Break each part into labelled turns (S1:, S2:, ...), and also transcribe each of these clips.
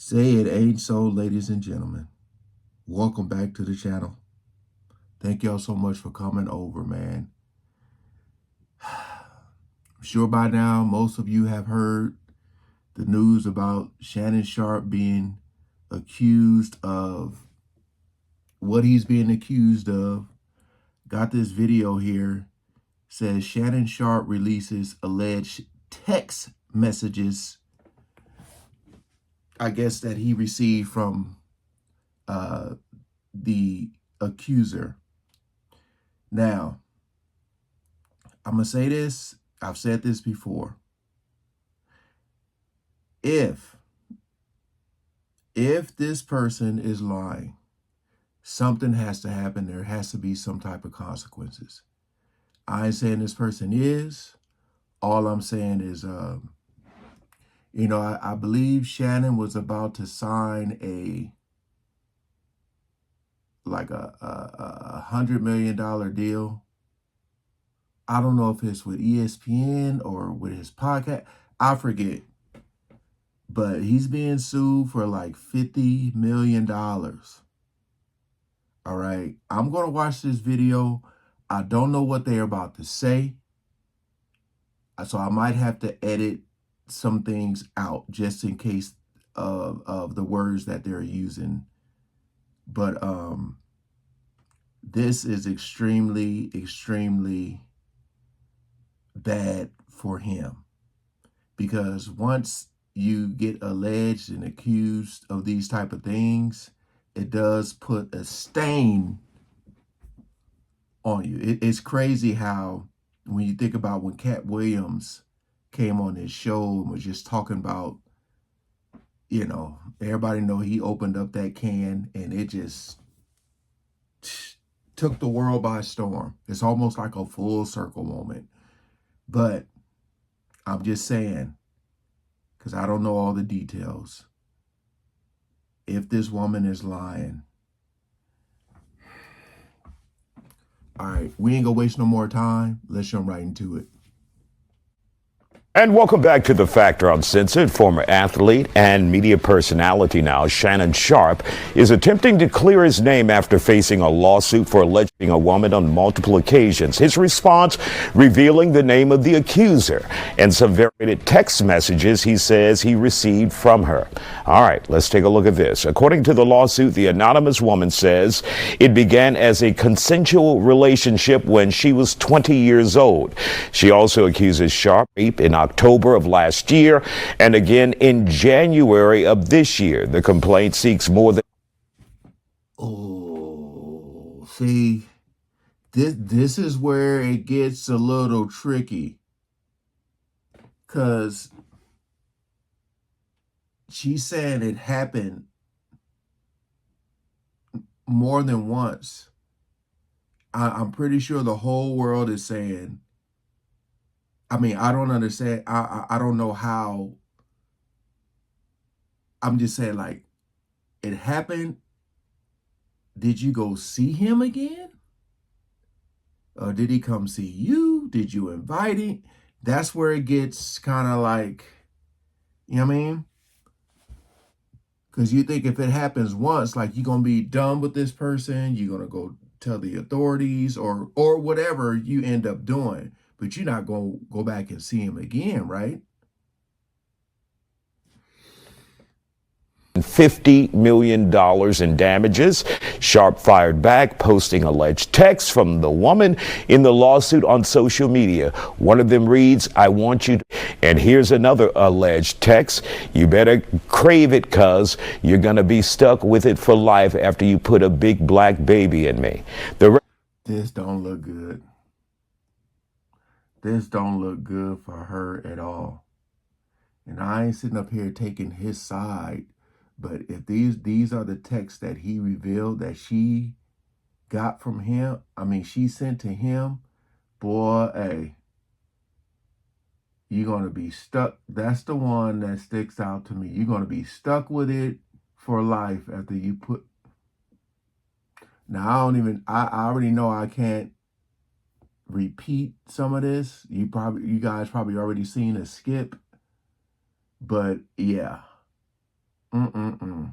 S1: Say it ain't so, ladies and gentlemen. Welcome back to the channel. Thank y'all so much for coming over, man. I'm sure by now most of you have heard the news about Shannon Sharpe being accused of what he's being accused of. Got this video here. Says Shannon Sharpe releases alleged text messages, I guess, that he received from the accuser. Now, I'm going to say this. I've said this before. If this person is lying, something has to happen. There has to be some type of consequences. I ain't saying this person is. All I'm saying is, I believe Shannon was about to sign a $100 million deal. I don't know if it's with ESPN or with his podcast. I forget. But he's being sued for like $50 million. All right. I'm going to watch this video. I don't know what they're about to say. So I might have to edit some things out just in case of the words that they're using. But this is extremely, extremely bad for him. Because once you get alleged and accused of these type of things, it does put a stain on you. It's crazy how when you think about when Cat Williams came on his show and was just talking about, everybody know he opened up that can and it just took the world by storm. It's almost like a full circle moment. But I'm just saying, because I don't know all the details, if this woman is lying, all right, we ain't gonna waste no more time. Let's jump right into it.
S2: And welcome back to The Factor Uncensored. Former athlete and media personality now, Shannon Sharpe, is attempting to clear his name after facing a lawsuit for alleging a woman on multiple occasions. His response revealing the name of the accuser and some varied text messages he says he received from her. All right, let's take a look at this. According to the lawsuit, the anonymous woman says it began as a consensual relationship when she was 20 years old. She also accuses Sharpe of rape in October of last year and again in January of this year. The complaint seeks more than...
S1: Oh, see, this is where it gets a little tricky, because she's saying it happened more than once. I'm pretty sure the whole world is saying, I don't understand. I don't know how. I'm just saying, like, it happened. Did you go see him again? Or did he come see you? Did you invite him? That's where it gets kind of like, you know what I mean? Because you think if it happens once, like, you're going to be done with this person. You're going to go tell the authorities or whatever you end up doing. But you're not going to go back and see him again, right?
S2: $50 million in damages. Sharpe fired back, posting alleged texts from the woman in the lawsuit on social media. One of them reads, "I want you to..." And here's another alleged text: "You better crave it, cuz you're going to be stuck with it for life after you put a big black baby in me."
S1: This don't look good. This don't look good for her at all. And I ain't sitting up here taking his side. But if these are the texts that he revealed that she got from him, she sent to him, boy, hey, you're going to be stuck. That's the one that sticks out to me. You're going to be stuck with it for life after you put... Now, I already know I can't repeat some of this. You guys probably already seen a skip. But yeah. Mm-mm-mm.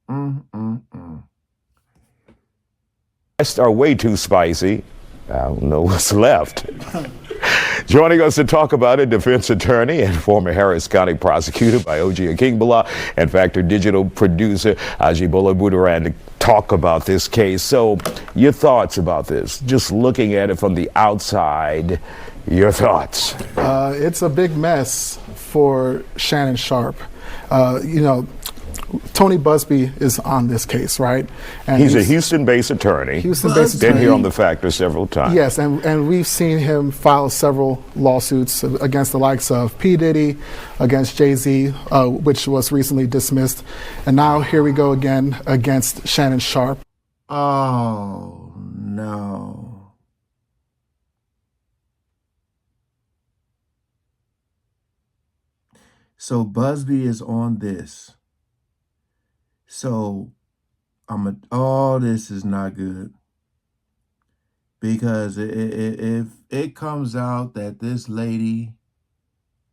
S1: Mm-mm-mm.
S2: Are way too spicy. I don't know what's left. Joining us to talk about it, defense attorney and former Harris County prosecutor Bioji Akingbala and Factor Digital producer Ajibola Budaran to talk about this case. So, your thoughts about this? Just looking at it from the outside, your thoughts?
S3: It's a big mess for Shannon Sharpe. Tony Busby is on this case, right?
S2: And he's a Houston-based attorney.
S3: Houston-based attorney.
S2: Been here on The Factor several times.
S3: Yes, and we've seen him file several lawsuits against the likes of P. Diddy, against Jay-Z, which was recently dismissed. And now here we go again against Shannon Sharpe.
S1: Oh, no. So Busby is on this. So this is not good, because if it comes out that this lady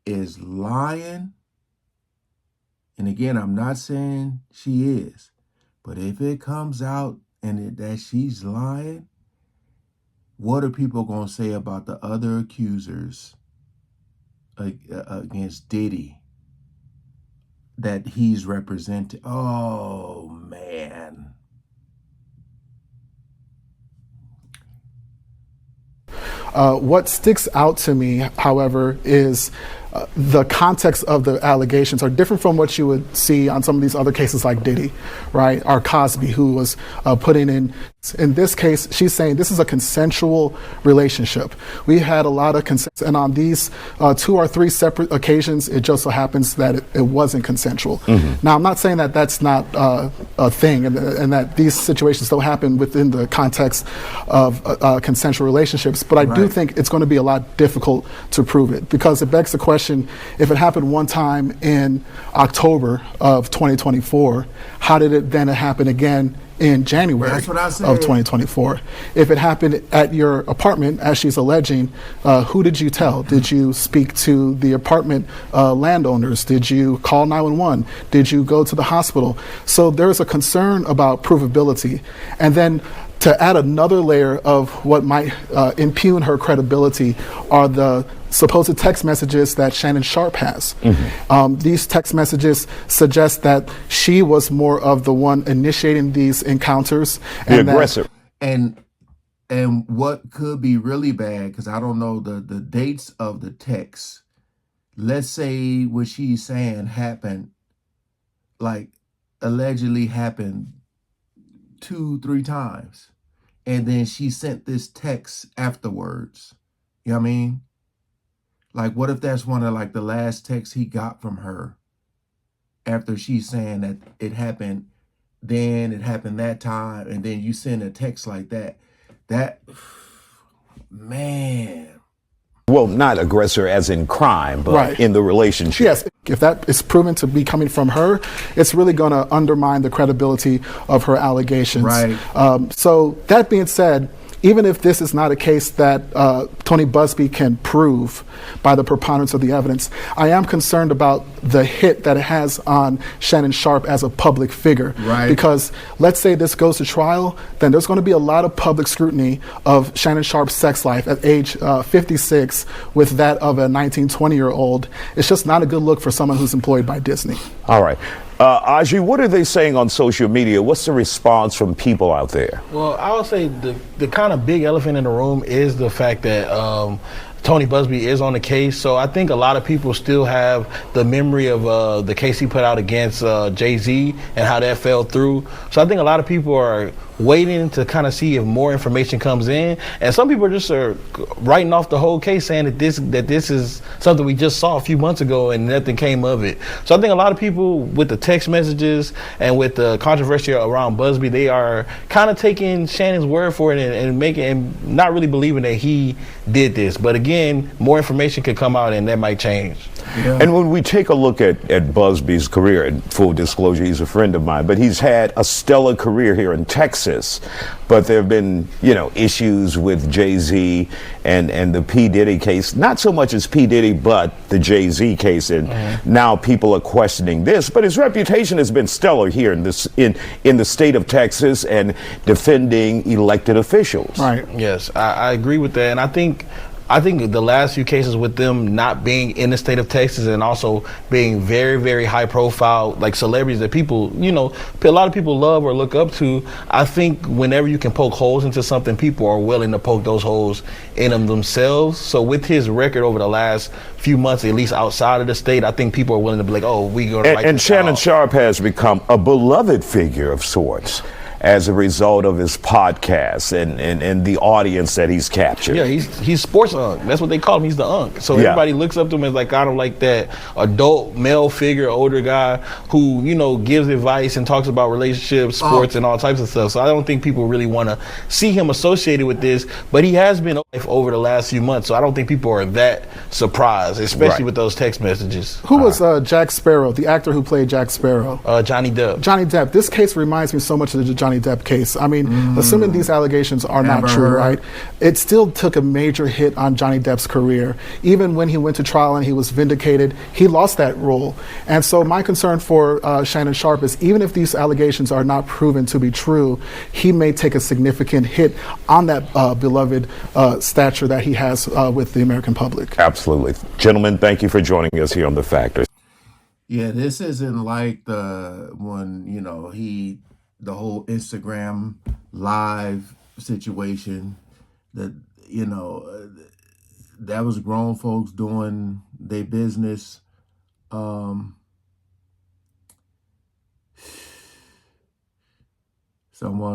S1: is lying, and again, I'm not saying she is, but if it comes out that she's lying, what are people going to say about the other accusers against Diddy that he's representing? Oh, man.
S3: What sticks out to me, however, is the context of the allegations are different from what you would see on some of these other cases like Diddy, right? Or Cosby, who was putting in this case, she's saying this is a consensual relationship. We had a lot of consent, and on these 2 or 3 separate occasions, it just so happens that it wasn't consensual. Mm-hmm. Now, I'm not saying that that's not a thing, and that these situations don't happen within the context of consensual relationships, but I do think it's going to be a lot difficult to prove it, because it begs the question, if it happened one time in October of 2024, how did it then happen again in January of 2024? If it happened at your apartment, as she's alleging, who did you tell? Did you speak to the apartment landowners? Did you call 911? Did you go to the hospital? So there's a concern about provability. And then to add another layer of what might impugn her credibility are the supposed text messages that Shannon Sharpe has. Mm-hmm. These text messages suggest that she was more of the one initiating these encounters.
S2: The aggressor.
S1: And what could be really bad, because I don't know the dates of the texts. Let's say what she's saying happened, like allegedly happened 2-3 times, and then she sent this text afterwards. You know what I mean? Like, what if that's one of like the last texts he got from her after she's saying that it happened then, it happened that time, and then you send a text like that? That, man.
S2: Well, not aggressor as in crime, but in the relationship.
S3: Yes, if that is proven to be coming from her, it's really going to undermine the credibility of her allegations.
S1: Right.
S3: So that being said, even if this is not a case that Tony Busby can prove by the preponderance of the evidence, I am concerned about the hit that it has on Shannon Sharpe as a public figure.
S1: Right.
S3: Because let's say this goes to trial, then there's going to be a lot of public scrutiny of Shannon Sharpe's sex life at age 56 with that of a 19, 20-year-old. It's just not a good look for someone who's employed by Disney.
S2: All right. Aji, what are they saying on social media? What's the response from people out there?
S4: Well, I would say the kind of big elephant in the room is the fact that Tony Busby is on the case. So I think a lot of people still have the memory of the case he put out against Jay-Z and how that fell through. So I think a lot of people are waiting to kind of see if more information comes in, and some people just are writing off the whole case, saying that this is something we just saw a few months ago and nothing came of it. So I think a lot of people, with the text messages and with the controversy around Busby, they are kind of taking Shannon's word for it and not really believing that he did this. But again, again, more information could come out and that might change.
S1: Yeah.
S2: And when we take a look at Busby's career, and full disclosure, he's a friend of mine, but he's had a stellar career here in Texas. But there have been, issues with Jay-Z and the P. Diddy case. Not so much as P. Diddy, but the Jay-Z case. And now people are questioning this. But his reputation has been stellar here in the state of Texas and defending elected officials.
S3: Right.
S4: Yes, I agree with that. And I think the last few cases with them not being in the state of Texas and also being very, very high profile, like celebrities that people, a lot of people love or look up to, I think whenever you can poke holes into something, people are willing to poke those holes in them themselves. So with his record over the last few months, at least outside of the state, I think people are willing to be like, oh, we going to write
S2: And
S4: this
S2: Shannon
S4: out.
S2: Sharpe has become a beloved figure of sorts as a result of his podcast and the audience that he's captured.
S4: Yeah, he's sports unk. That's what they call him. He's the unk. So
S2: Yeah.
S4: everybody looks up to him as like kind of like that adult male figure, older guy who gives advice and talks about relationships, sports, and all types of stuff. So I don't think people really want to see him associated with this. But he has been over the last few months, so I don't think people are that surprised, especially
S2: Right.
S4: with those text messages.
S3: Who was Jack Sparrow, the actor who played Jack Sparrow?
S4: Johnny Depp.
S3: Johnny Depp. This case reminds me so much of the Johnny Depp case. I mean, assuming these allegations are not
S1: Amber
S3: true,
S1: Heard.
S3: right? It still took a major hit on Johnny Depp's career. Even when he went to trial and he was vindicated, he lost that role. And so my concern for Shannon Sharpe is even if these allegations are not proven to be true, he may take a significant hit on that beloved stature that he has with the American public.
S2: Absolutely. Gentlemen, thank you for joining us here on The Factor.
S1: Yeah, this isn't like the one, the whole Instagram live situation that, that was grown folks doing their business. Someone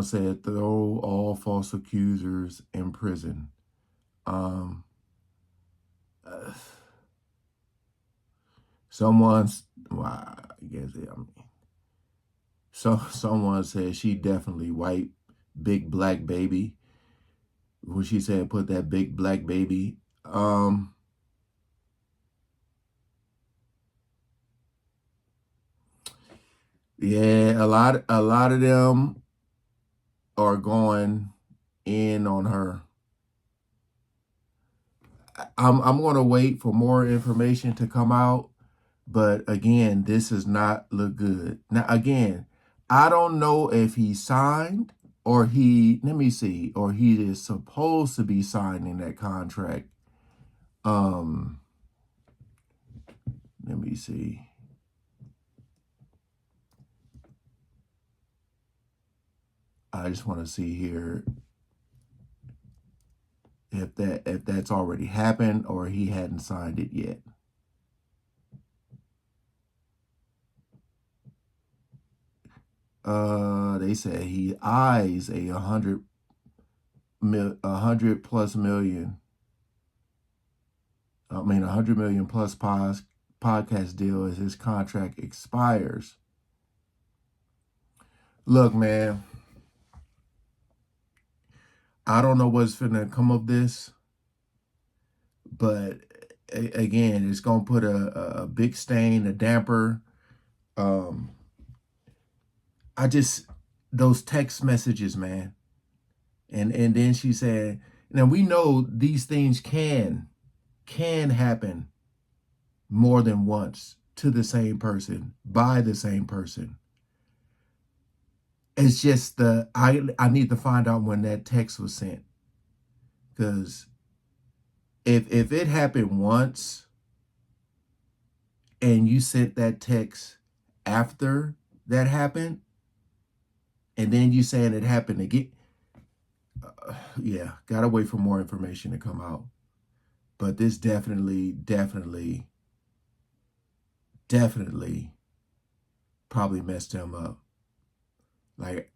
S1: said throw all false accusers in prison. Someone said she definitely wiped big black baby when she said put that big black baby. Yeah, a lot of them are going in on her. I'm going to wait for more information to come out, but again, this does not look good. Now, again, I don't know if he signed or let me see, or he is supposed to be signing that contract. Let me see. I just want to see here if that's already happened or he hadn't signed it yet. They say he eyes a 100 plus million. I mean, 100 million plus podcast deal as his contract expires. Look, man, I don't know what's finna come of this, but again, it's gonna put a big stain, a damper. Those text messages, man. And then she said, now we know these things can happen more than once to the same person, by the same person. It's just I need to find out when that text was sent. Because if it happened once and you sent that text after that happened, and then you saying it happened again, yeah, gotta wait for more information to come out. But this definitely probably messed him up. Like,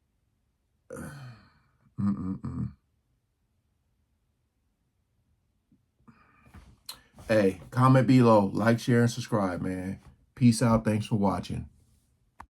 S1: Hey, comment below, like, share, and subscribe, man. Peace out. Thanks for watching.